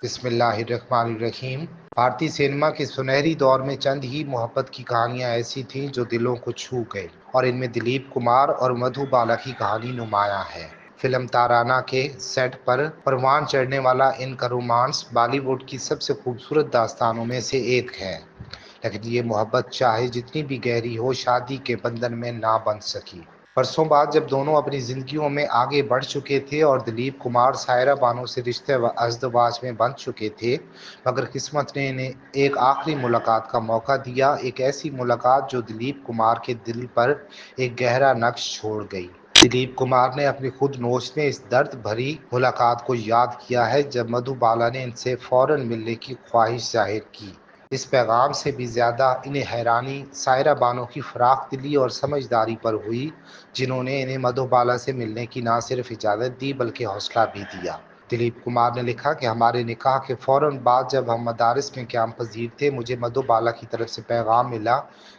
बिस्मिल्लाहिर्रहमानिर्रहीम। भारतीय सिनेमा के सुनहरी दौर में चंद ही मोहब्बत की कहानियां ऐसी थीं जो दिलों को छू गई, और इनमें दिलीप कुमार और मधुबाला की कहानी नुमायां है। फिल्म ताराना के सेट पर परवान चढ़ने वाला इनका रोमांस बॉलीवुड की सबसे खूबसूरत दास्तानों में से एक है। लेकिन ये मोहब्बत चाहे जितनी भी गहरी हो, शादी के बंधन में ना बंध सकी। बरसों बाद जब दोनों अपनी जिंदगियों में आगे बढ़ चुके थे और दिलीप कुमार सायरा बानो से रिश्ते अज़दवाज में बंध चुके थे, मगर किस्मत ने इन्हें एक आखिरी मुलाकात का मौका दिया। एक ऐसी मुलाकात जो दिलीप कुमार के दिल पर एक गहरा नक्श छोड़ गई। दिलीप कुमार ने अपनी खुद नोश में इस दर्द भरी मुलाकात को याद किया है जब मधुबाला ने इनसे फौरन मिलने की ख्वाहिश जाहिर की। इस पैगाम से भी ज्यादा इन्हें हैरानी सायरा बानो की फराख दिली और समझदारी पर हुई, जिन्होंने इन्हें मधुबाला से मिलने की न सिर्फ इजाज़त दी बल्कि हौसला भी दिया। दिलीप कुमार ने लिखा कि हमारे निकाह के फौरन बाद जब हम मदारिस में क़याम पज़ीर थे, मुझे मधुबाला की तरफ से पैगाम मिला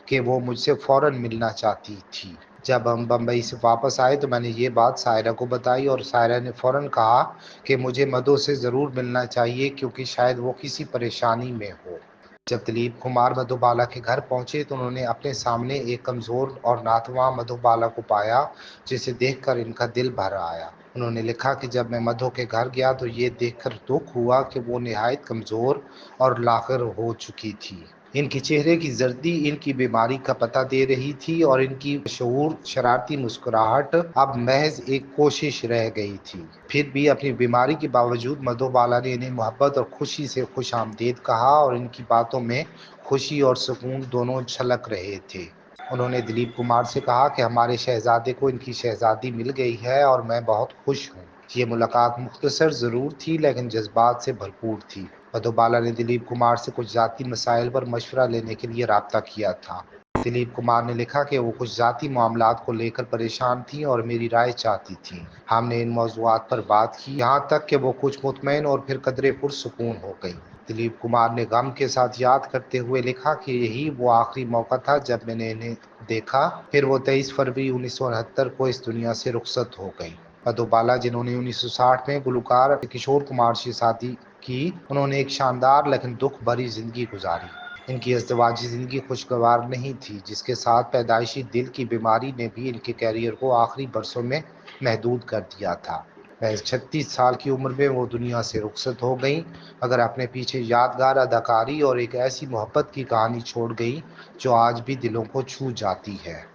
कि वो मुझसे फौरन मिलना चाहती थी। जब हम बम्बई से वापस आए तो मैंने ये बात सायरा को बताई और सायरा ने फौरन कहा कि मुझे मधु से ज़रूर मिलना चाहिए क्योंकि शायद वो किसी परेशानी में हो। जब दिलीप कुमार मधुबाला के घर पहुंचे तो उन्होंने अपने सामने एक कमज़ोर और नातवां मधुबाला को पाया, जिसे देखकर इनका दिल भर आया। उन्होंने लिखा कि जब मैं मधु के घर गया तो ये देखकर दुख हुआ कि वो निहायत कमज़ोर और लाकर हो चुकी थी। इनके चेहरे की जर्दी इनकी बीमारी का पता दे रही थी और इनकी शऊर शरारती मुस्कुराहट अब महज एक कोशिश रह गई थी। फिर भी अपनी बीमारी के बावजूद मधुबाला ने इन्हें मोहब्बत और खुशी से खुश आमदीद कहा और इनकी बातों में खुशी और सुकून दोनों झलक रहे थे। उन्होंने दिलीप कुमार से कहा कि हमारे शहजादे को इनकी शहजादी मिल गई है और मैं बहुत खुश हूँ। ये मुलाकात मुख्तसर ज़रूर थी लेकिन जज्बात से भरपूर थी। मधुबाला ने दिलीप कुमार से कुछ ज़ाती मसाइल पर मशवरा लेने के लिए राब्ता किया था। दिलीप कुमार ने लिखा कि वो कुछ ज़ाती मामलात को लेकर परेशान थी और मेरी राय चाहती थी। हमने इन मौज़ूआत पर बात की, यहाँ तक कि वो कुछ मुतमईन और फिर कदरे पुरसुकून हो गई। दिलीप कुमार ने गम के साथ याद करते हुए लिखा कि यही वो आखिरी मौका था जब मैंने इन्हें देखा। फिर वो 23 फरवरी 1969 को इस दुनिया से रुखसत हो गई। मधुबाला, जिन्होंने 1960 में गुलकार किशोर कुमार से शादी की, उन्होंने एक शानदार लेकिन दुख भरी जिंदगी गुजारी। इनकी अज़दवाजी जिंदगी खुशगवार नहीं थी, जिसके साथ पैदाइशी दिल की बीमारी ने भी इनके कैरियर को आखिरी बरसों में महदूद कर दिया था। महज 36 साल की उम्र में वो दुनिया से रुखसत हो गई, मगर अपने पीछे यादगार अदाकारी और एक ऐसी मोहब्बत की कहानी छोड़ गई जो आज भी दिलों को छू जाती है।